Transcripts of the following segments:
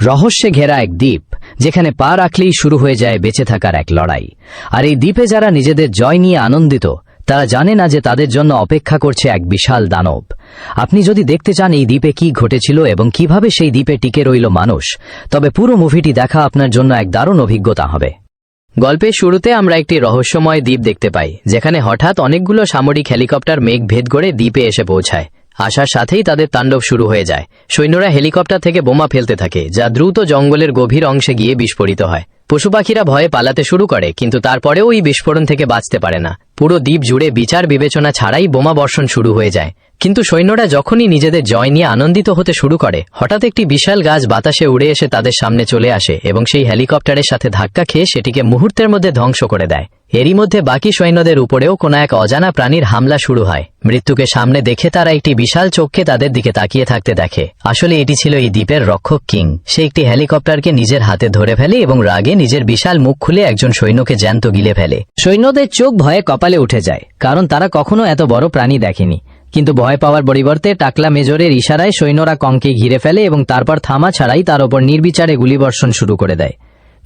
রহস্যে ঘেরা এক দ্বীপ, যেখানে পা রাখলেই শুরু হয়ে যায় বেঁচে থাকার এক লড়াই। আর এই দ্বীপে যারা নিজেদের জয় নিয়ে আনন্দিত, তারা জানে না যে তাদের জন্য অপেক্ষা করছে এক বিশাল দানব। আপনি যদি দেখতে চান এই দ্বীপে কি ঘটেছিল এবং কিভাবে সেই দ্বীপে টিকে রইল মানুষ, তবে পুরো মুভিটি দেখা আপনার জন্য এক দারুণ অভিজ্ঞতা হবে। গল্পের শুরুতে আমরা একটি রহস্যময় দ্বীপ দেখতে পাই, যেখানে হঠাৎ অনেকগুলো সামরিক হেলিকপ্টার মেঘ ভেদ করে দ্বীপে এসে পৌঁছায়। আসার সাথেই তাদের তাণ্ডব শুরু হয়ে যায়। সৈন্যরা হেলিকপ্টার থেকে বোমা ফেলতে থাকে, যা দ্রুত জঙ্গলের গভীর অংশে গিয়ে বিস্ফোরিত হয়। পশু পাখিরা ভয়ে পালাতে শুরু করে, কিন্তু তারপরেও ওই বিস্ফোরণ থেকে বাঁচতে পারে না। পুরো দ্বীপ জুড়ে বিচার বিবেচনা ছাড়াই বোমা বর্ষণ শুরু হয়ে যায়। কিন্তু সৈন্যরা যখনই নিজেদের জয় নিয়ে আনন্দিত হতে শুরু করে, হঠাৎ একটি বিশাল গাছ বাতাসে উড়ে এসে তাদের সামনে চলে আসে এবং সেই হেলিকপ্টারের সাথে ধাক্কা খেয়ে সেটিকে মুহূর্তের মধ্যে ধ্বংস করে দেয়। এরই মধ্যে বাকি সৈন্যদের উপরেও কোনো এক অজানা প্রাণীর হামলা শুরু হয়। মৃত্যুকে সামনে দেখে তারা একটি বিশাল চোখকে তাদের দিকে তাকিয়ে থাকতে দেখে। আসলে এটি ছিল এই দ্বীপের রক্ষক কিং। সে একটি হেলিকপ্টারকে নিজের হাতে ধরে ফেলে এবং রাগে নিজের বিশাল মুখ খুলে একজন সৈন্যকে জ্যান্ত গিলে ফেলে। সৈন্যদের চোখ ভয়ে কপালে উঠে যায়, কারণ তারা কখনো এত বড় প্রাণী দেখেনি। কিন্তু ভয় পাওয়ার পরিবর্তে টাকলা মেজরের ইশারায় সৈন্যরা কংকে ঘিরে ফেলে এবং তারপর থামা ছাড়াই তার ওপর নির্বিচারে গুলিবর্ষণ শুরু করে দেয়।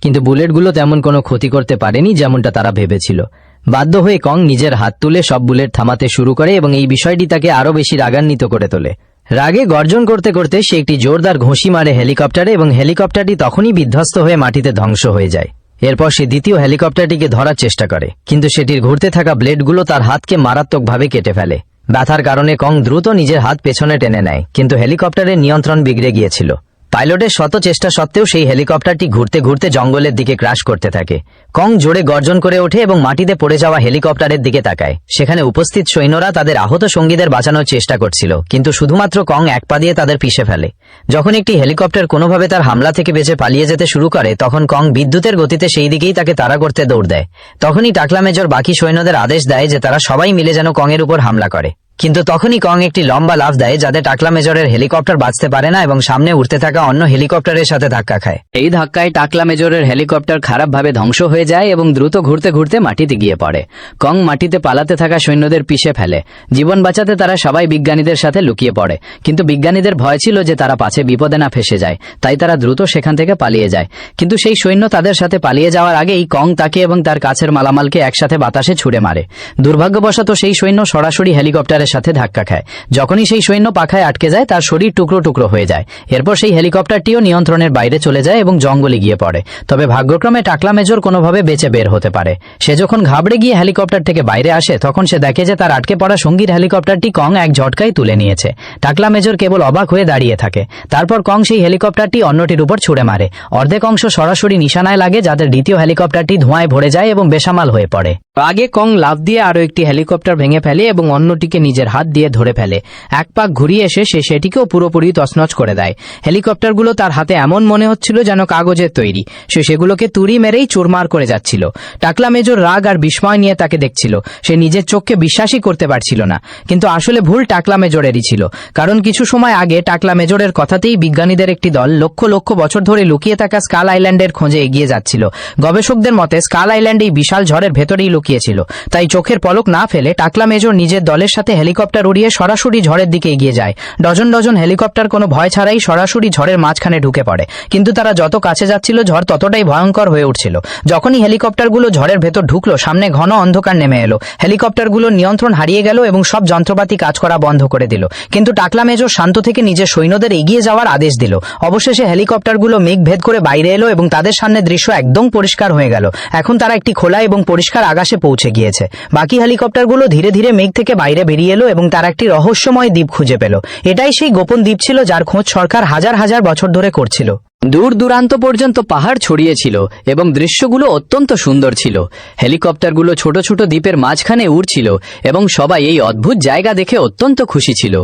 কিন্তু বুলেটগুলো তেমন কোনো ক্ষতি করতে পারেনি যেমনটা তারা ভেবেছিল। বাধ্য হয়ে কং নিজের হাত তুলে সব বুলেট থামাতে শুরু করে এবং এই বিষয়টি তাকে আরও বেশি রাগান্বিত করে তোলে। রাগে গর্জন করতে করতে সে একটি জোরদার ঘুষি মারে হেলিকপ্টারে এবং হেলিকপ্টারটি তখনই বিধ্বস্ত হয়ে মাটিতে ধ্বংস হয়ে যায়। এরপর সে দ্বিতীয় হেলিকপ্টারটিকে ধরার চেষ্টা করে, কিন্তু সেটির ঘুরতে থাকা ব্লেডগুলো তার হাতকে মারাত্মকভাবে কেটে ফেলে। ব্যথার কারণে কং দ্রুত নিজের হাত পেছনে টেনে নেয়, কিন্তু হেলিকপ্টারের নিয়ন্ত্রণ বিগড়ে গিয়েছিল। পাইলটের শত চেষ্টা সত্ত্বেও সেই হেলিকপ্টারটি ঘুরতে ঘুরতে জঙ্গলের দিকে ক্র্যাশ করতে থাকে। কং জোরে গর্জন করে ওঠে এবং মাটিতে পড়ে যাওয়া হেলিকপ্টারের দিকে তাকায়। সেখানে উপস্থিত সৈন্যরা তাদের আহত সঙ্গীদের বাঁচানোর চেষ্টা করছিল, কিন্তু শুধুমাত্র কং এক পা দিয়ে তাদের পিষে ফেলে। যখন একটি হেলিকপ্টার কোনোভাবে তার হামলা থেকে বেঁচে পালিয়ে যেতে শুরু করে, তখন কং বিদ্যুতের গতিতে সেই দিকেই তাকে তাড়া করতে দৌড় দেয়। তখনই টাকলা মেজর বাকি সৈন্যদের আদেশ দেয় যে তারা সবাই মিলে যেন কংয়ের উপর হামলা করে। কিন্তু তখনই কং একটি লম্বা লাফ দেয়, যাতে টাকলা মেজরের হেলিকপ্টার বাঁচতে পারে না এবং সামনে উঠতে থাকা অন্য হেলিকপ্টারের সাথে ধাক্কা খায়। এই ধাক্কায় টাকলা মেজরের হেলিকপ্টার খারাপভাবে ধ্বংস হয়ে যায় এবং দ্রুত ঘুরতে ঘুরতে মাটিতে গিয়ে পড়ে। কং মাটিতে পালাতে থাকা সৈন্যদের পিষে ফেলে। জীবন বাঁচাতে তারা সবাই বিজ্ঞানীদের সাথে লুকিয়ে পড়ে, কিন্তু বিজ্ঞানীদের ভয় ছিল যে তারা পাছে বিপদে না ফেসে যায়, তাই তারা দ্রুত সেখান থেকে পালিয়ে যায়। কিন্তু সেই সৈন্য তাদের সাথে পালিয়ে যাওয়ার আগেই কং তাকে এবং তার কাছের মালামালকে একসাথে বাতাসে ছুড়ে মারে। দুর্ভাগ্যবশত সেই সৈন্য সরাসরি হেলিকপ্টারের সাথে ধাক্কা খায়। যখনই সেই সৈন্য পাখায় আটকে যায়, তার শরীর টুকরো টুকরো হয়ে যায়। এরপর সেই হেলিকপ্টারটিও নিয়ন্ত্রণের বাইরে চলে যায় এবং জঙ্গলে গিয়ে পড়ে। তবে ভাগ্যক্রমে টাকলা মেজর কোনোভাবে বেঁচে বের হতে পারে। সে যখন ঘাবড়ে গিয়ে হেলিকপ্টার থেকে বাইরে আসে, তখন সে দেখে যে তার আটকে পড়া সঙ্গীর হেলিকপ্টারটি কং এক ঝটকায় তুলে নিয়েছে। টাকলা মেজর কেবল অবাক হয়ে দাঁড়িয়ে থাকে। তারপর কং সেই হেলিকপ্টারটি অন্যটির উপর ছুড়ে মারে। অর্ধেক অংশ সরাসরি নিশানায় লাগে, যাতে দ্বিতীয় হেলিকপ্টারটি ধোঁয়ায় ভরে যায় এবং বেসামাল হয়ে পড়ে। আগে কং লাফ দিয়ে আরও একটি হেলিকপ্টার ভেঙে ফেলে এবং অন্যটিকে নিজের হাত দিয়ে ধরে ফেলে। এক পাক ঘুরিয়ে এসে সে সেটিকেও পুরোপুরি তছনছ করে দেয়। হেলিকপ্টারগুলো তার হাতে এমন মনে হচ্ছিল যেন কাগজের তৈরি। সে সেগুলোকে তুড়ি মেরেই চুরমার করে যাচ্ছিল। টাকলা মেজর রাগ আর বিস্ময় নিয়ে তাকে দেখছিল। সে নিজের চোখকে বিশ্বাসই করতে পারছিল না। কিন্তু আসলে ভুল টাকলা মেজরেরই ছিল, কারণ কিছু সময় আগে টাকলা মেজরের কথাতেই বিজ্ঞানীদের একটি দল লক্ষ লক্ষ বছর ধরে লুকিয়ে থাকা স্কাল আইল্যান্ডের খোঁজে এগিয়ে যাচ্ছিল। গবেষকদের মতে স্কাল আইল্যান্ড এই বিশাল ঝড়ের ভেতরেই লুকিয়েছিল। তাই চোখের পলক না ফেলে টাকলা মেজর নিজের দলের সাথে হেলিকপ্টার উড়িয়ে সরাসরি ঝড়ের দিকে এগিয়ে যায়। ডজন ডজন হেলিকপ্টার কোনো ভয় ছাড়াই সরাসরি ঝড়ের মাঝখানে ঢুকে পড়ে। কিন্তু তারা যত কাছে যাচ্ছিল, ঝড় ততটাই ভয়ঙ্কর হয়ে উঠছিল। যখনই হেলিকপ্টারগুলো ঝড়ের ভেতর ঢুকলো, সামনে ঘন অন্ধকার নেমে এলো। হেলিকপ্টারগুলোর নিয়ন্ত্রণ হারিয়ে গেল এবং সব যন্ত্রপাতি কাজ করা বন্ধ করে দিল। কিন্তু টাকলা মেজর শান্ত থেকে নিজের সৈন্যদের এগিয়ে যাওয়ার আদেশ দিল। অবশেষে হেলিকপ্টারগুলো মেঘ ভেদ করে বাইরে এলো এবং তাদের সামনে দৃশ্য একদম পরিষ্কার হয়ে গেল। এখন তারা একটি খোলা এবং পরিষ্কার আকাশে পৌঁছে গিয়েছে। বাকি হেলিকপ্টারগুলো ধীরে ধীরে মেঘ থেকে বাইরে বেরিয়ে এলো এবং তারা একটি রহস্যময় দ্বীপ খুঁজে পেল। এটাই সেই গোপন দ্বীপ ছিল, যার খোঁজ সরকার হাজার হাজার বছর ধরে করছিল। দূর দূরান্ত পর্যন্ত পাহাড় ছড়িয়েছিল এবং দৃশ্যগুলো অত্যন্ত সুন্দর ছিল। হেলিকপ্টারগুলো ছোট ছোট দ্বীপের মাঝখানে উড়ছিল এবং সবাই এই অদ্ভুত জায়গা দেখে অত্যন্ত খুশি ছিল।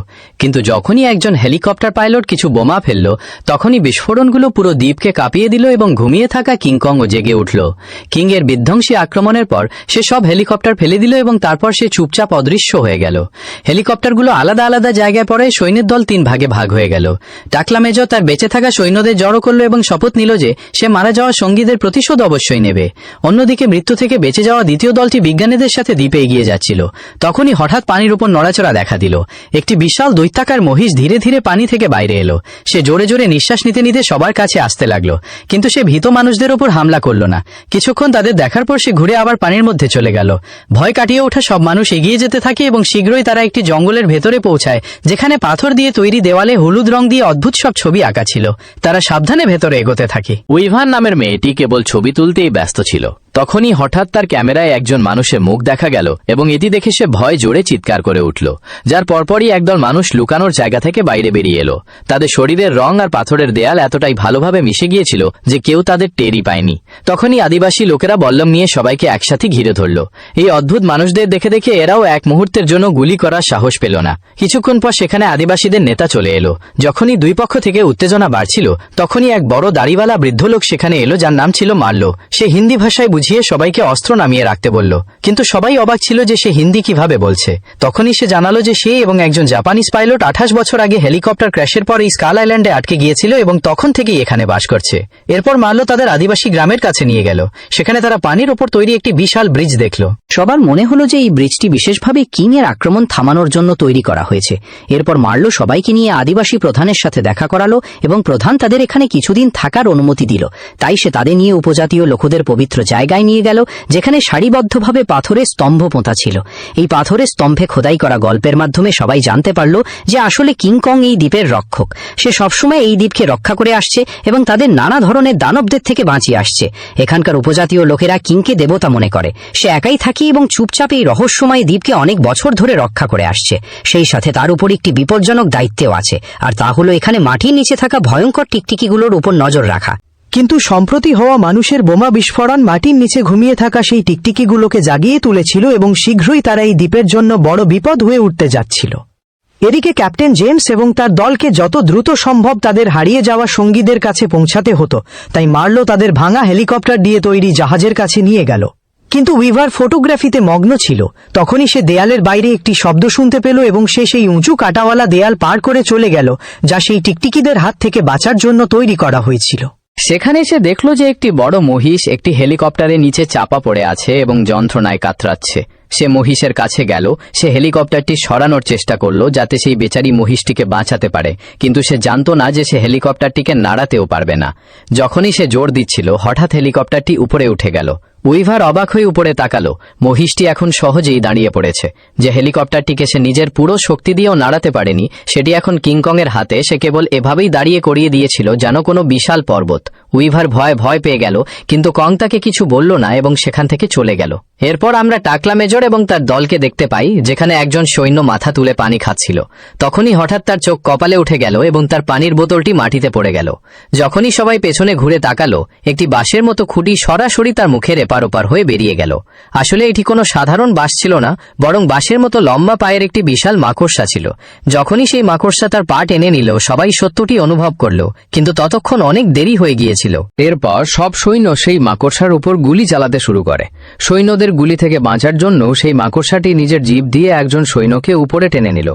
কিন্তু যখনই একজন হেলিকপ্টার পাইলট কিছু বোমা ফেলল, তখনই বিস্ফোরণগুলো পুরো দ্বীপকে কাঁপিয়ে দিল এবং ঘুমিয়ে থাকা কিংকংও জেগে উঠল। কিং এর বিধ্বংসী আক্রমণের পর সে সব হেলিকপ্টার ফেলে দিল এবং তারপর সে চুপচাপ অদৃশ্য হয়ে গেল। হেলিকপ্টারগুলো আলাদা আলাদা জায়গায় পড়ে সৈন্যের দল 3 ভাগে ভাগ হয়ে গেল। টাকলা মেজর তার বেঁচে থাকা সৈন্যদের জড়ো করলো এবং শপথ নিল যে সে মারা যাওয়া সঙ্গীদের প্রতিশোধ অবশ্যই নেবে। অন্যদিকে মৃত্যু থেকে বেঁচে যাওয়া দ্বিতীয় দলটি বিজ্ঞানীদের সাথে দ্বীপে এগিয়ে যাচ্ছিল। তখনই হঠাৎ পানির উপর নড়াচড়া দেখা দিল। একটি বিশাল দৈত্যাকার মহিষ ধীরে ধীরে পানি থেকে বাইরে এলো। সে জোরে জোরে নিঃশ্বাস নিতে নিতে সবার কাছে আসতে লাগলো, কিন্তু সে ভীত মানুষদের উপর হামলা করলো না। কিছুক্ষণ তাদের দেখার পর সে ঘুরে আবার পানির মধ্যে চলে গেল। ভয় কাটিয়ে ওঠা সব মানুষ এগিয়ে যেতে থাকে এবং শীঘ্রই তারা একটি জঙ্গলের ভেতরে পৌঁছায়, যেখানে পাথর দিয়ে তৈরি দেওয়ালে হলুদ রং দিয়ে অদ্ভুত সব ছবি আঁকা ছিল। তারা সাবধানে ভেতরে এগোতে থাকে। উইভান নামের মেয়েটি কেবল ছবি তুলতেই ব্যস্ত ছিল। তখনই হঠাৎ তার ক্যামেরায় একজন মানুষের মুখ দেখা গেল এবং এটি দেখে সে ভয় জোরে চিৎকার করে উঠল। যার পরপরই একদল মানুষ লুকানোর জায়গা থেকে বাইরে বেরিয়ে এলো। তাদের শরীরের রং আর পাথরের দেয়াল এতটাই ভালোভাবে মিশে গিয়েছিল যে কেউ তাদের টেরই পায়নি। তখনই আদিবাসী লোকেরা বল্লম নিয়ে সবাইকে একসাথে ঘিরে ধরল। এই অদ্ভুত মানুষদের দেখে দেখে এরাও এক মুহূর্তের জন্য গুলি করার সাহস পেল না। কিছুক্ষণ পর সেখানে আদিবাসীদের নেতা চলে এলো। যখনই দুই পক্ষ থেকে উত্তেজনা বাড়ছিল, তখনই এক বড় দাড়িওয়ালা বৃদ্ধ লোক সেখানে এলো, যার নাম ছিল মার্লো। সে হিন্দি ভাষায় বুঝিয়ে সবাইকে অস্ত্র নামিয়ে রাখতে বলল, কিন্তু সবাই অবাক ছিল যে সে হিন্দি কিভাবে বলছে। তখনই সে জানালো যে সে এবং একজন জাপানিজ পাইলট 28 বছর আগে হেলিকপ্টার ক্র্যাশের পর এই স্কাল আইল্যান্ডে আটকে গিয়েছিল এবং তখন থেকেই এখানে বাস করছে। এরপর মার্লো তাদের আদিবাসী গ্রামের কাছে নিয়ে গেল। সেখানে তারা পানির ওপর তৈরি একটি বিশাল ব্রিজ দেখল। সবার মনে হলো যে এই ব্রিজটি বিশেষভাবে কিংয়ের আক্রমণ থামানোর জন্য তৈরি করা হয়েছে। এরপর মার্লো সবাইকে নিয়ে আদিবাসী প্রধানের সাথে দেখা করালো এবং প্রধান তাদের এখানে কিছুদিন থাকার অনুমতি দিল। তাই সে তাদের নিয়ে উপজাতীয় লোকদের পবিত্র জায়গায় নিয়ে গেল, যেখানে সারিবদ্ধভাবে পাথরের স্তম্ভ পোঁতা ছিল। এই পাথরের স্তম্ভে খোদাই করা গল্পের মাধ্যমে সবাই জানতে পারল যে আসলে কিংকং এই দ্বীপের রক্ষক। সে সবসময় এই দ্বীপকে রক্ষা করে আসছে এবং তাদের নানা ধরনের দানবদের থেকে বাঁচিয়ে আসছে। এখানকার উপজাতীয় লোকেরা কিংকে দেবতা মনে করে। সে একাই থাকে এবং চুপচাপ এই রহস্যময় দ্বীপকে অনেক বছর ধরে রক্ষা করে আসছে। সেই সাথে তার উপর একটি বিপজ্জনক দায়িত্বও আছে, আর তা হলো এখানে মাটির নিচে থাকা ভয়ঙ্কর টিকটিকিগুলোর উপর নজর রাখা। কিন্তু সম্প্রতি হওয়া মানুষের বোমা বিস্ফোরণ মাটির নিচে ঘুমিয়ে থাকা সেই টিকটিকিগুলোকে জাগিয়ে তুলেছিল এবং শীঘ্রই তারা এই দ্বীপের জন্য বড় বিপদ হয়ে উঠতে যাচ্ছিল। এদিকে ক্যাপ্টেন জেমস এবং তার দলকে যত দ্রুত সম্ভব তাদের হারিয়ে যাওয়া সঙ্গীদের কাছে পৌঁছাতে হতো, তাই মার্লো তাদের ভাঙা হেলিকপ্টার দিয়ে তৈরি জাহাজের কাছে নিয়ে গেল। কিন্তু উইভার ফটোগ্রাফিতে মগ্ন ছিল। তখনই সে দেয়ালের বাইরে একটি শব্দ শুনতে পেল এবং সে সেই উঁচু কাটাওয়ালা দেয়াল পার করে চলে গেল, যা সেই টিকটিকিদের হাত থেকে বাঁচার জন্য তৈরি করা হয়েছিল। সেখানে সে দেখল যে একটি বড় মহিষ একটি হেলিকপ্টারের নিচে চাপা পড়ে আছে এবং যন্ত্রণায় কাতরাচ্ছে। সে মহিষের কাছে গেল। সে হেলিকপ্টারটি সরানোর চেষ্টা করলো যাতে সেই বেচারি মহিষটিকে বাঁচাতে পারে, কিন্তু সে জানতো না যে সে হেলিকপ্টারটিকে নাড়াতেও পারবে না। যখনই সে জোর দিচ্ছিল, হঠাৎ হেলিকপ্টারটি উপরে উঠে গেল। উইভার অবাক হয়ে উপরে তাকালো। মহিষটি এখন সহজেই দাঁড়িয়ে পড়েছে। যে হেলিকপ্টারটিকে সে নিজের পুরো শক্তি দিয়েও নাড়াতে পারেনি, সেটি এখন কিংকংয়ের হাতে। সে কেবল এভাবেই দাঁড়িয়ে করিয়ে দিয়েছিল যেন কোনো বিশাল পর্বত। উইভার ভয় পেয়ে গেল, কিন্তু কং তাকে কিছু বলল না এবং সেখান থেকে চলে গেল। এরপর আমরা টাকলা মেজর এবং তার দলকে দেখতে পাই, যেখানে একজন সৈন্য মাথা তুলে পানি খাচ্ছিল। তখনই হঠাৎ তার চোখ কপালে উঠে গেল এবং তার পানির বোতলটি মাটিতে পড়ে গেল। যখনই সবাই পেছনে ঘুরে তাকালো, একটি বাঁশের মতো খুঁটি সরাসরি তার মুখের এপার ওপার হয়ে বেরিয়ে গেল। আসলে এটি কোনো সাধারণ বাঁশ ছিল না, বরং বাঁশের মতো লম্বা পায়ের একটি বিশাল মাকড়সা ছিল। যখনই সেই মাকড়সা তার পা টেনে নিল, সবাই সত্যটি অনুভব করল, কিন্তু ততক্ষণ অনেক দেরি হয়ে গিয়েছিল। এরপর সব সৈন্য সেই মাকড়সার উপর গুলি চালাতে শুরু করে। সৈন্যদের গুলি থেকে বাঁচার জন্য সেই মাকড়সাটি নিজের জিভ দিয়ে একজন সৈন্যকে উপরে টেনে নিল।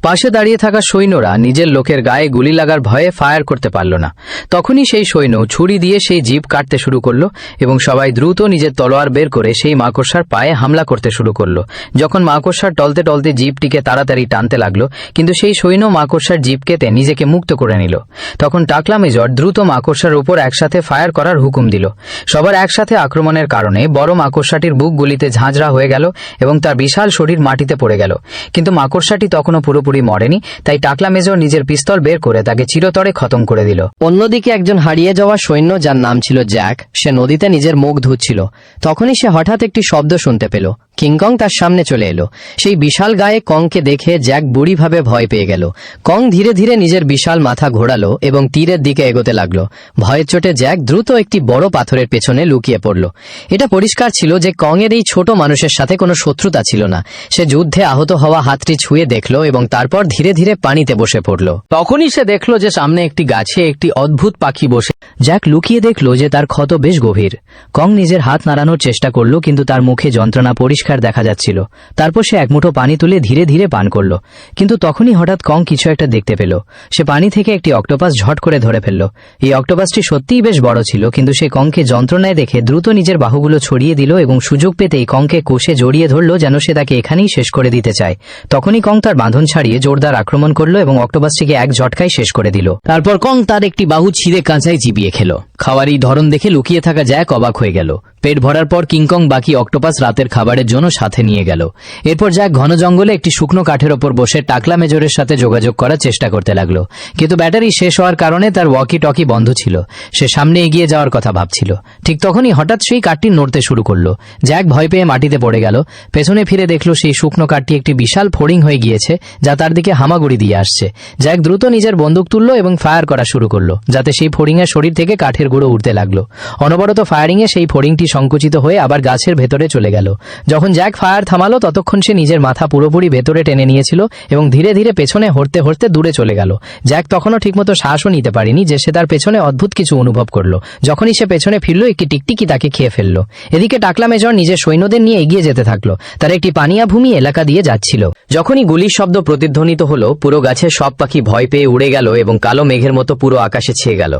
পাশে দাঁড়িয়ে থাকা সৈন্যরা নিজের লোকের গায়ে গুলি লাগার ভয়ে ফায়ার করতে পারল না। তখনই সেই সৈন্য ছুরি দিয়ে সেই জিভ কাটতে শুরু করলো এবং সবাই দ্রুত নিজের তলোয়ার বের করে সেই মাকড়সার পায়ে হামলা করতে শুরু করলো। যখন মাকড়সার টলতে টলতে জিভটিকে তাড়াতাড়ি টানতে লাগলো, কিন্তু সেই সৈন্য মাকড়সার জিভ কেটে নিজেকে মুক্ত করে নিল। তখন টাকলা মেজর দ্রুত মাকড়সার উপর একসাথে ফায়ার করার হুকুম দিল। সবার একসাথে আক্রমণের কারণে বড় মাকড়সাটির বুক গুলিতে ঝাঁঝরা হয়ে গেল এবং তার বিশাল শরীর মাটিতে পড়ে গেল। কিন্তু মাকড়সাটি তখনও পুরোপুরি মরেনি, তাই টাকলা মেজর নিজের পিস্তল বের করে তাকে চিরতরে খতম করে দিল। অন্যদিকে একজন হারিয়ে যাওয়া সৈন্য, যার নাম ছিল জ্যাক, সে নদীতে নিজের মুখ ধুচ্ছিল। তখনই সে হঠাৎ একটি শব্দ শুনতে পেল। কিংকং তার সামনে চলে এলো। সেই বিশাল গায়ে কংকে দেখে জ্যাক বুড়িভাবে ভয় পেয়ে গেল। কং ধীরে ধীরে নিজের বিশাল মাথা ঘোরালো এবং তীরের দিকে এগোতে লাগলো। ভয়ের চোটে জ্যাক দ্রুত একটি বড় পাথরের পেছনে লুকিয়ে পড়ল। এটা পরিষ্কার ছিল যে কং এর এই ছোট মানুষের সাথে কোনো শত্রুতা ছিল না। সে যুদ্ধে আহত হওয়া হাতটি ছুঁয়ে দেখলো এবং তারপর ধীরে ধীরে পানিতে বসে পড়ল। তখনই সে দেখলো যে সামনে একটি গাছে একটি অদ্ভুত পাখি বসে। জ্যাক লুকিয়ে দেখলো যে তার ক্ষত বেশ গভীর। কং নিজের হাত নাড়ানোর চেষ্টা করলো, কিন্তু তার মুখে যন্ত্রণা পরিষ্কার পরিষ্কার দেখা যাচ্ছিল। তারপর সে এক মুঠো পানি তুলে ধীরে ধীরে পান করল। কিন্তু তখনই হঠাৎ কং কিছু একটা দেখতে পেল। সে পানি থেকে একটি অক্টোপাস ঝট করে ধরে ফেলল। এই অক্টোপাসটি সত্যিই বেশ বড় ছিল, কিন্তু সে কংকে যন্ত্রণায় দেখে দ্রুত নিজের বাহুগুলো ছড়িয়ে দিল এবং সুযোগ পেতেই কংকে কোষে জড়িয়ে ধরল, যেন সে তাকে এখানেই শেষ করে দিতে চায়। তখনই কং তার বাঁধন ছাড়িয়ে জোরদার আক্রমণ করল এবং অক্টোপাসটিকে এক ঝটকায় শেষ করে দিল। তারপর কং তার একটি বাহু ছিঁড়ে কাঁচায় চিবিয়ে খেল। খাওয়ার এই ধরন দেখে লুকিয়ে থাকা জ্যাক অবাক হয়ে গেল। পেট ভরার পর কিংকং বাকি অক্টোপাস রাতের খাবারের জন্য সাথে নিয়ে গেল। এরপর জ্যাক ঘন জঙ্গলে একটি শুকনো কাঠের ওপর বসে টাকলা মেজরের সাথে যোগাযোগ করার চেষ্টা করতে লাগলো। কিন্তু ব্যাটারি শেষ হওয়ার কারণে তার ওয়াকি টকি বন্ধ ছিল। সে সামনে এগিয়ে যাওয়ার কথা ভাবছিল। ঠিক তখনই হঠাৎ সেই কাঠটি নড়তে শুরু করলো। জ্যাক ভয় পেয়ে মাটিতে পড়ে গেল। পেছনে ফিরে দেখল সেই শুকনো কাঠটি একটি বিশাল ফড়িং হয়ে গিয়েছে, যা তার দিকে হামাগুড়ি দিয়ে আসছে। জ্যাক দ্রুত নিজের বন্দুক তুলল এবং ফায়ার করা শুরু করলো, যাতে সেই ফড়িংয়ের শরীর থেকে কাঠের গুঁড়ো উঠতে লাগলো। অনবরত ফায়ারিংয়ে সেই ফড়িংটি সংকুচিত হয়ে আবার গাছের ভেতরে চলে গেল। যখন জ্যাক ফায়ার থামালো ততক্ষণ সে নিজের মাথা পুরোপুরি ভেতরে টেনে নিয়েছিল এবং ধীরে ধীরে পেছনে হরতে হরতে দূরে চলে গেল। জ্যাক তখনও ঠিকমতো শ্বাসও নিতে পারেনি যে সে তার পেছনে অদ্ভুত কিছু অনুভব করলো। যখনই সে পেছনে ফিরল, একটি টিকটিকি তাকে খেয়ে ফেলল। এদিকে টাকলা মেজর নিজের সৈন্যদের নিয়ে এগিয়ে যেতে থাকলো। তার একটি পানিয়া ভূমি এলাকা দিয়ে যাচ্ছিল। যখনই গুলির শব্দ প্রতিধ্বনিত হলো, পুরো গাছের সব পাখি ভয় পেয়ে উড়ে গেল এবং কালো মেঘের মতো পুরো আকাশে ছেয়ে গেল।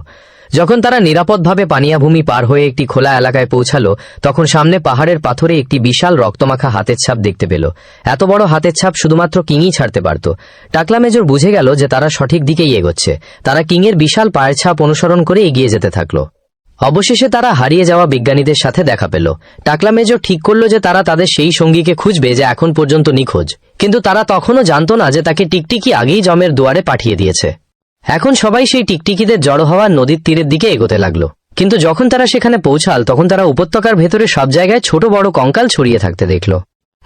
যখন তারা নিরাপদভাবে পানিয়াভূমি পার হয়ে একটি খোলা এলাকায় পৌঁছালো, তখন সামনে পাহাড়ের পাথরে একটি বিশাল রক্তমাখা হাতের ছাপ দেখতে পেল। এত বড় হাতের ছাপ শুধুমাত্র কিংই ছাড়তে পারত। টাকলা মেজর বুঝে গেল যে তারা সঠিক দিকেই এগোচ্ছে। তারা কিংয়ের বিশাল পায়ের ছাপ অনুসরণ করে এগিয়ে যেতে থাকলো। অবশেষে তারা হারিয়ে যাওয়া বিজ্ঞানীদের সাথে দেখা পেল। টাকলা মেজর ঠিক করলো যে তারা তাদের সেই সঙ্গীকে খুঁজবে যে এখন পর্যন্ত নিখোঁজ। কিন্তু তারা তখনও জানত না যে তাকে টিকটিকি আগেই জমের দুয়ারে পাঠিয়ে দিয়েছে। এখন সবাই সেই টিকটিকিদের জড়ো হওয়া নদীর তীরের দিকে এগোতে লাগলো। কিন্তু যখন তারা সেখানে পৌঁছাল, তখন তারা উপত্যকার ভেতরে সব জায়গায় ছোট বড় কঙ্কাল ছড়িয়ে থাকতে দেখল।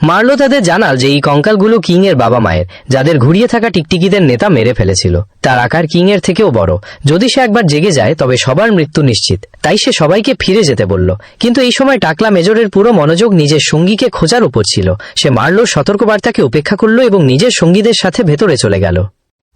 মার্লো তাদের জানাল যে এই কঙ্কালগুলো কিং এর বাবা মায়ের, যাদের ঘুরিয়ে থাকা টিকটিকিদের নেতা মেরে ফেলেছিল। তার আকার কিং এর থেকেও বড়। যদি সে একবার জেগে যায় তবে সবার মৃত্যু নিশ্চিত। তাই সে সবাইকে ফিরে যেতে বলল। কিন্তু এই সময় টাকলা মেজরের পুরো মনোযোগ নিজের সঙ্গীকে খোঁজার উপর ছিল। সে মার্লোর সতর্কবার্তাকে উপেক্ষা করল এবং নিজের সঙ্গীদের সাথে ভেতরে চলে গেল।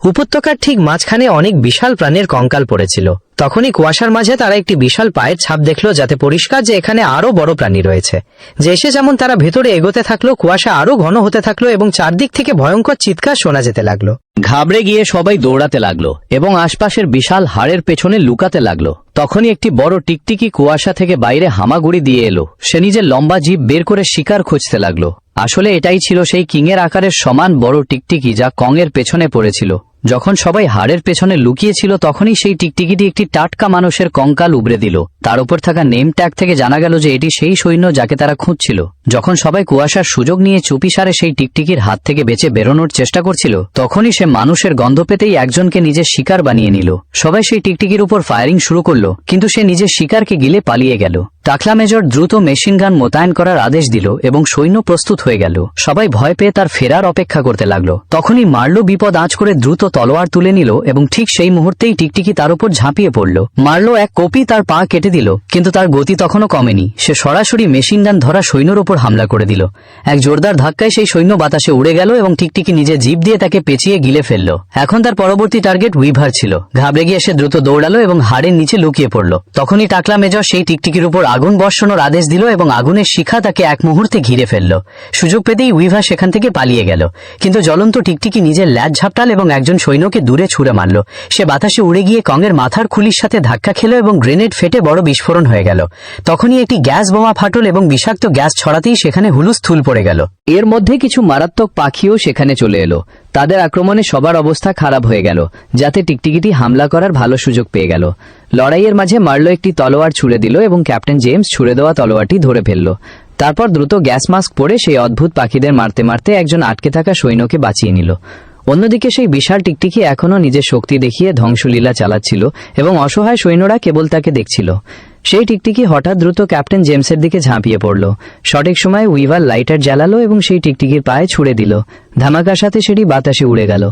উপত্যকার ঠিক মাঝখানে অনেক বিশাল প্রাণীর কঙ্কাল পড়েছিল। তখনই কুয়াশার মাঝে তারা একটি বিশাল পায়ের ছাপ দেখল, যাতে পরিষ্কার যে এখানে আরো বড় প্রাণী রয়েছে। যে এসে যেমন তারা ভেতরে এগোতে থাকলো, কুয়াশা আরো ঘন হতে থাকলো এবং চারদিক থেকে ভয়ঙ্কর চিৎকার শোনা যেতে লাগলো। ঘাবড়ে গিয়ে সবাই দৌড়াতে লাগলো এবং আশপাশের বিশাল হাড়ের পেছনে লুকাতে লাগলো। তখনই একটি বড় টিকটিকি কুয়াশা থেকে বাইরে হামাগুড়ি দিয়ে এলো। সে নিজের লম্বা জিভ বের করে শিকার খুঁজতে লাগলো। আসলে এটাই ছিল সেই কিংয়ের আকারের সমান বড় টিকটিকি, যা কংয়ের পেছনে পড়েছিল। যখন সবাই হাড়ের পেছনে লুকিয়েছিল, তখনই সেই টিকটিকিটি একটি টাটকা মানুষের কঙ্কাল উবড়ে দিল। তার উপর থাকা নেম ট্যাগ থেকে জানা গেল যে এটি সেই সৈন্য যাকে তারা খুঁজছিল। যখন সবাই কুয়াশার সুযোগ নিয়ে চুপিসারে সেই টিকটিকির হাত থেকে বেঁচে বেরোনোর চেষ্টা করছিল, তখনই সে মানুষের গন্ধ পেতেই একজনকে নিজের শিকার বানিয়ে নিল। সবাই সেই টিকটিকির উপর ফায়ারিং শুরু করলো, কিন্তু সে নিজের শিকারকে গিলে পালিয়ে গেল। টাকলা মেজর দ্রুত মেশিন গান মোতায়েন করার আদেশ দিল এবং সৈন্য প্রস্তুত হয়ে গেল। সবাই ভয় পেয়ে তার ফেরার অপেক্ষা করতে লাগলো। তখনই মার্লো বিপদ আঁচ করে দ্রুত তলোয়ার তুলে নিল এবং ঠিক সেই মুহূর্তেই টিকটিকি তার উপর ঝাঁপিয়ে পড়ল। মার্লো এক কোপি তার পা কেটে দিল, কিন্তু তার গতি তখনও কমেনি। সে সরাসরি মেশিন গান ধরা সৈন্যর উপর হামলা করে দিল। এক জোরদার ধাক্কায় সেই সৈন্য বাতাসে উড়ে গেল এবং টিকটিকি নিজের জিভ দিয়ে তাকে পেঁচিয়ে গিলে ফেলল। এখন তার পরবর্তী টার্গেট উইভার ছিল। ঘাবড়ে গিয়ে সে দ্রুত দৌড়ালো এবং হাড়ের নিচে লুকিয়ে পড়ল। তখনই টাকলা মেজর সেই টিকটিকির উপর আগুন বর্ষণের আদেশ দিল এবং আগুনের শিখা তাকে এক মুহূর্তে ঘিরে ফেলল। সুযোগ পেতেই উইভার সেখান থেকে পালিয়ে গেল, কিন্তু জ্বলন্ত টিকটিকি নিজের ল্যাজ ঝাপটাল এবং একজন সৈন্যকে দূরে ছুঁড়ে মারল। সে বাতাসে উড়ে গিয়ে কংয়ের মাথার খুলির সাথে ধাক্কা খেল এবং গ্রেনেড ফেটে বড় বিস্ফোরণ হয়ে গেল। তখনই একটি গ্যাস বোমা ফাটল এবং বিষাক্ত গ্যাস ছড়াতেই সেখানে হুলুস্থুল পড়ে গেল। এর মধ্যে কিছু মারাত্মক পাখিও সেখানে চলে এলো। তাদের আক্রমণে সবার অবস্থা খারাপ হয়ে গেল, যাতে টিকটিকিটি হামলা করার ভালো সুযোগ পেয়ে গেল। লড়াইয়ের মাঝে মার্লো একটি তলোয়ার ছুড়ে দিল এবং ক্যাপ্টেন জেমস ছুড়ে দেওয়া তলোয়ারটি ধরে ফেলল। তারপর দ্রুত গ্যাস মাস্ক পরে সেই অদ্ভুত পাখিদের মারতে মারতে একজন আটকে থাকা সৈন্যকে বাঁচিয়ে নিল। অন্যদিকে সেই বিশাল টিকটিকি এখনও নিজের শক্তি দেখিয়ে ধ্বংসলীলা চালাচ্ছিল এবং অসহায় সৈন্যরা কেবল তাকে দেখছিল। সেই টিকটিকি হঠাৎ দ্রুত ক্যাপ্টেন জেমসের দিকে ঝাঁপিয়ে পড়ল। সঠিক সময় উইভার লাইটার জ্বালালো এবং সেই টিকটিকির পায়ে ছুড়ে দিল। ধামাকার সাথে সেটি বাতাসে উড়ে গেল।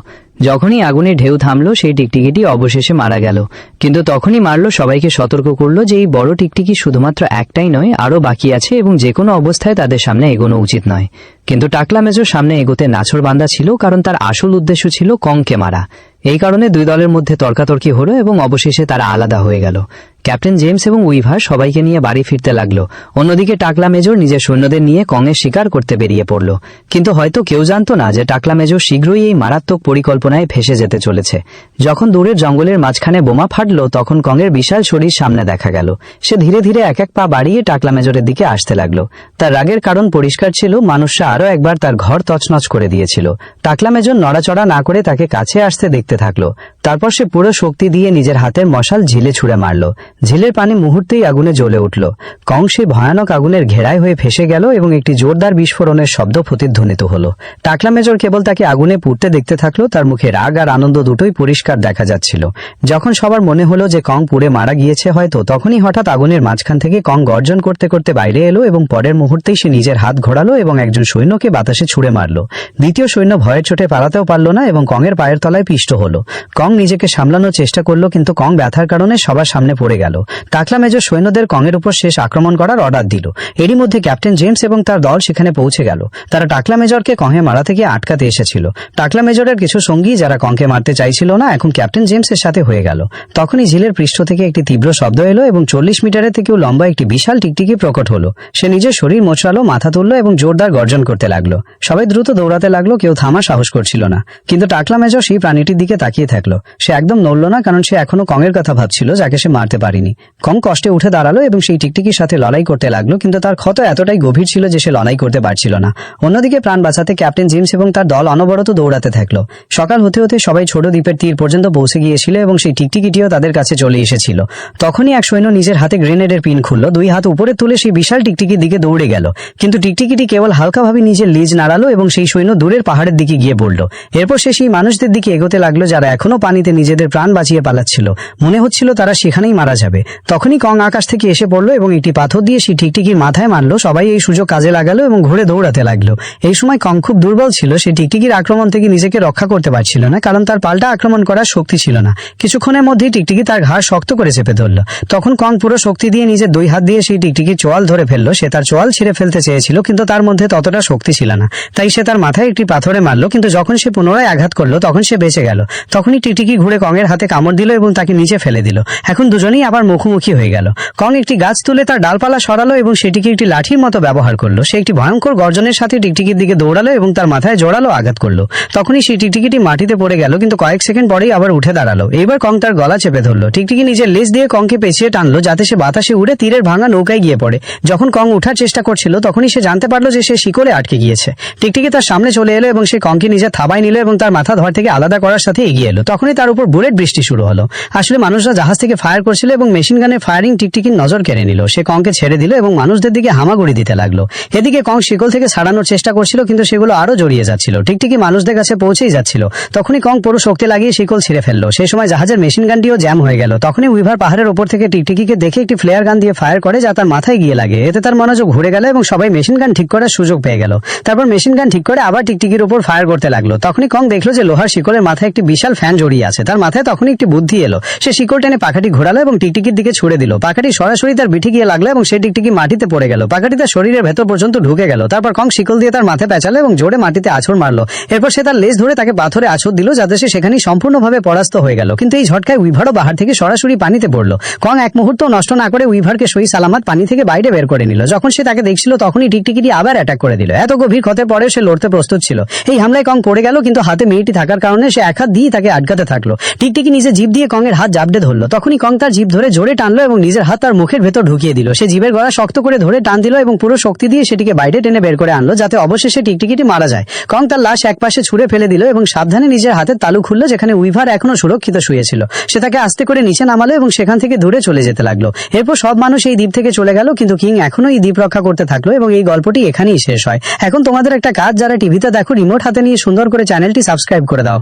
যখনই আগুনের ঢেউ থামলো, সেই টিকটিকিটি অবশেষে মারা গেল। কিন্তু তখনই মারলো সবাইকে সতর্ক করলো যে এই বড় টিকটিকি শুধুমাত্র একটাই নয়, আরও বাকি আছে এবং যে কোনো অবস্থায় তাদের সামনে এগোনো উচিত নয়। কিন্তু টাকলা মেজর সামনে এগোতে নাছোড়বান্দা ছিল, কারণ তার আসল উদ্দেশ্য ছিল কংকে মারা। এই কারণে দুই দলের মধ্যে তর্কাতর্কি হলো এবং অবশেষে তারা আলাদা হয়ে গেল। ক্যাপ্টেন জেমস এবং উইভার সবাইকে নিয়ে বাড়ি ফিরতে লাগলো। অন্যদিকে টাকলা মেজর নিজের সৈন্যদের নিয়ে কংয়ের শিকার করতে বেরিয়ে পড়ল। কিন্তু হয়তো কেউ জানতো না যে টাকলা মেজর শীঘ্রই এই মারাত্মক পরিকল্পনায় ফেসে যেতে চলেছে। যখন দূরের জঙ্গলের মাঝখানে বোমা ফাটলো তখন কংয়ের বিশাল শরীর সামনে দেখা গেল। সে ধীরে ধীরে এক এক পা বাড়িয়ে টাকলা মেজরের দিকে আসতে লাগলো। তার রাগের কারণ পরিষ্কার ছিল, মানুষরা আরো একবার তার ঘর তছনছ করে দিয়েছিল। টাকলা মেজর নড়াচড়া না করে তাকে কাছে আসতে দেখতে থাকলো। তারপর সে পুরো শক্তি দিয়ে নিজের হাতের মশাল ঝিলে ছুঁড়ে মারল। ঝিলের পানি মুহূর্তেই আগুনে জ্বলে উঠল। কং সেই ভয়ানক আগুনের ঘেরায় হয়ে ফেসে গেল এবং একটি জোরদার বিস্ফোরণের শব্দ প্রতিধ্বনিত হল। টাকলা মেজর কেবল তাকে আগুনে পুড়তে দেখতে থাকলো। তার মুখে রাগ আর আনন্দ দুটোই পরিষ্কার দেখা যাচ্ছিল। যখন সবার মনে হলো যে কং পুড়ে মারা গিয়েছে হয়তো, তখনই হঠাৎ আগুনের মাঝখান থেকে কং গর্জন করতে করতে বাইরে এলো এবং পরের মুহূর্তেই সে নিজের হাত ঘোরালো এবং একজন সৈন্যকে বাতাসে ছুঁড়ে মারল। দ্বিতীয় সৈন্য ভয়ের চোটে পালাতেও পারল না এবং কংয়ের পায়ের তলায় পিষ্ট হলো। কং নিজেকে সামলানোর চেষ্টা করলো, কিন্তু কং ব্যথার কারণে সবার সামনে পড়ে গেল। টাকলা মেজর সৈন্যদের কংয়ের উপর শেষ আক্রমণ করার অর্ডার দিল। এরই মধ্যে ক্যাপ্টেন জেমস এবং তার দল সেখানে পৌঁছে গেল। তারা টাকলা মেজরকে কংয়ে মারা থেকে আটকাতে এসেছিল। টাকলা মেজরের কিছু সঙ্গী যারা কংকে মারতে চাইছিল না, এখন ক্যাপ্টেন জেমসের সাথে হয়ে গেল। তখনই ঝিলের পৃষ্ঠ থেকে একটি তীব্র শব্দ এলো এবং 40 মিটারের থেকেও লম্বা একটি বিশাল টিকটিকি প্রকট হলো। সে নিজের শরীর মোচড়ালো, মাথা তুললো এবং জোরদার গর্জন করতে লাগলো। সবাই দ্রুত দৌড়াতে লাগলো, কেউ থামার সাহস করছিল না। কিন্তু টাকলা মেজর সেই প্রাণীটির দিকে তাকিয়ে থাকলো। সে একদম নড়ল না, কারণ সে এখনো কংয়ের কথা ভাবছিল, যাকে সে মারতে পারেনি। কং কষ্টে উঠে দাঁড়ালো এবং সেই টিকটিকির সাথে লড়াই করতে লাগলো, কিন্তু তার ক্ষত এতটাই গভীর ছিল যে সে লড়াই করতে পারছিল না। অন্যদিকে প্রাণ বাঁচাতে ক্যাপ্টেন জেমস এবং তার দল অনবরত দৌড়াতে থাকলো। সকাল হতে হতে সবাই ছোট দ্বীপের তীর পর্যন্ত পৌঁছে গিয়েছিল এবং সেই টিকটিকিটিও তাদের কাছে চলে এসেছিল। তখনই এক সৈন্য নিজের হাতে গ্রেনেডের পিন খুলল, 2 হাত উপরে তুলে সেই বিশাল টিকটিকির দিকে দৌড়ে গেল। কিন্তু টিকটিকিটি কেবল হালকাভাবে নিজের লেজ নাড়ালো এবং সেই সৈন্য দূরের পাহাড়ের দিকে গিয়ে পড়ল। এরপর সে সেই মানুষদের দিকে এগোতে লাগলো যারা এখনো পানিতে নিজেদের প্রাণ বাঁচিয়ে পালাচ্ছিল। মনে হচ্ছিল তারা সেখানেই মারা যাবে। তখনই কং আকাশ থেকে এসে পড়লো এবং একটি পাথর দিয়ে সেই টিকটিকির মাথায় মারলো। সবাই এই সুযোগ কাজে লাগালো এবং ঘুরে দৌড়াতে লাগলো। এই সময় কং খুব দুর্বল ছিল। সে টিকটিকির আক্রমণ থেকে নিজেকে রক্ষা করতে পারছিল না, কারণ তার পাল্টা আক্রমণ করার শক্তি ছিল না। কিছুক্ষণের মধ্যেই টিকটিকি তার ঘাড় শক্ত করে চেপে ধরলো। তখন কং পুরো শক্তি দিয়ে নিজের 2 হাত দিয়ে সেই টিকটিকির চোয়াল ধরে ফেললো। সে তার চোয়াল ছিঁড়ে ফেলতে চেয়েছিল, কিন্তু তার মধ্যে ততটা শক্তি ছিল না। তাই সে তার মাথায় একটি পাথরে মারলো, কিন্তু যখন সে পুনরায় আঘাত করলো তখন সে বেঁচে গেল। তখনই টিকটিকি ঘুরে কংয়ের হাতে কামড় দিল এবং তাকে নিচে ফেলে দিল। এখন দুজনেই আবার মুখোমুখি হয়ে গেল। কং একটি গাছ তুলে তার ডালপালা সরালো এবং সেটিকে একটি লাঠির মতো ব্যবহার করলো। সে একটি ভয়ঙ্কর গর্জনের সাথে টিকটিকির দিকে দৌড়ালো এবং তার মাথায় জোরালো আঘাত করলো। তখনই সেই টিকটিকিটি মাটিতে পড়ে গেল, কিন্তু কয়েক সেকেন্ড পরেই আবার উঠে দাঁড়ালো। এইবার কং তার গলা চেপে ধরলো। টিকটিকি নিজের লেজ দিয়ে কংকে পেঁচিয়ে টানলো, যাতে সে বাতাসে উড়ে তীরের ভাঙা নৌকায় গিয়ে পড়ে। যখন কং উঠার চেষ্টা করছিল তখনই সে জানতে পারলো যে সে শিকলে আটকে গিয়েছে। টিকটিকি তার সামনে চলে এলো এবং সে কংকে নিজের থাবায় নিল এবং তার মাথা ধর থেকে আলাদা করার সাথে এগিয়ে এলো। তখনই তার উপর বুলেট বৃষ্টি শুরু হলো। আসলে মানুষরা জাহাজ থেকে ফায়ার করছিল এবং মেশিন গানের ফায়ারিং টিকটিকির নজর কেড়ে নিল। সে কংকে ছেড়ে দিল এবং মানুষদের দিকে হামাগুড়ি দিতে লাগলো। এদিকে কং শিকল থেকে ছাড়ানোর চেষ্টা করছিল, কিন্তু সেগুলো আরো জড়িয়ে যাচ্ছিল। টিকটিকি মানুষদের কাছে পৌঁছেই যাচ্ছিল। তখনই কং পুরো শক্তি লাগিয়ে শিকল ছিঁড়ে ফেললো। সেই সময় জাহাজের মেশিন গানটিও জ্যাম হয়ে গেল। তখনই উইভার পাহাড়ের ওপর থেকে টিকটিকিকে দেখে একটি ফ্লেয়ার গান দিয়ে ফায়ার করে, যা তার মাথায় গিয়ে লাগে। এতে তার মনোযোগ ঘুরে গেল এবং সবাই মেশিন গান ঠিক করার সুযোগ পেয়ে গেল। তারপর মেশিন গান ঠিক করে আবার টিকটিকির উপর ফায়ার করতে লাগলো। তখনই কং দেখলো যে লোহার শিকলের মাথায় একটি বিশাল ফ্যান জড়িয়ে আছে। তার মাথায় তখনই একটি বুদ্ধি এলো। সে শিকল টেনে পাখাটি ঘোরালো এবং টিকটিকির দিকে ছুড়ে দিল। পাখাটি সরাসরি তার পিঠে গিয়ে লাগলো এবং সেই টিকটিকি মাটিতে পড়ে গেল। পাখাটি তার শরীরের ভেতর পর্যন্ত ঢুকে গেল। তারপর কং শিকল দিয়ে তার মাথায় পেঁচালো এবং জোরে মাটিতে আছড় মারলো। এরপর সে তার লেজ ধরে তাকে পাথরে আছড় দিল, যাতে সে সেখানেই সম্পূর্ণভাবে পরাস্ত হয়ে গেল। কিন্তু এই ঝটকায় উইভারও বাহার থেকে সরাসরি পানিতে পড়লো। কং এক মুহূর্ত নষ্ট না করে উইভারকে সই সালামত পানি থেকে বাইরে বের করে নিল। যখন সে তাকে দেখছিল তখনই টিকটিকিটি আবার অ্যাটাক করে দিল। এত গভীর ক্ষতের পরে সে লড়তে প্রস্তুত ছিল। এই হামলায় কং পড়ে গেল, কিন্তু হাতে মেয়েটি থাকার কারণে সে এক হাত দিয়ে তাকে আটকাতে থাকলো। টিকটিকি নিজে জিভ দিয়ে কংয়ের হাত জাবড়ে ধরলো। তখনই কং তার জিভ ধরে জোরে টানলো এবং নিজের হাত তার মুখের ভেতর ঢুকিয়ে দিল। সে জিভের গলা শক্ত করে ধরে টান দিল এবং পুরো শক্তি দিয়ে সেটিকে বাইরে টেনে বের করে আনলো, যাতে অবশেষে টিকটিকিটি মারা যায়। কং তার লাশ একপাশে ছুঁড়ে ফেলে দিল এবং সাবধানে নিজের হাতের তালু খুললো, যেখানে উইভার এখনো সুরক্ষিত শুয়েছিল। সে তাকে আস্তে করে নিচে নামালো এবং সেখান থেকে দূরে চলে যেতে লাগলো। এরপর সব মানুষ এই দ্বীপ থেকে চলে গেল, কিন্তু কিং এখনো এই দ্বীপ রক্ষা করতে থাকলো এবং এই গল্পটি এখানেই শেষ হয়। এখন তোমাদের একটা কাজ, যারা টিভিতে দেখো রিমোট হাতে নিয়ে সুন্দর করে চ্যানেলটি সাবস্ক্রাইব করে দাও।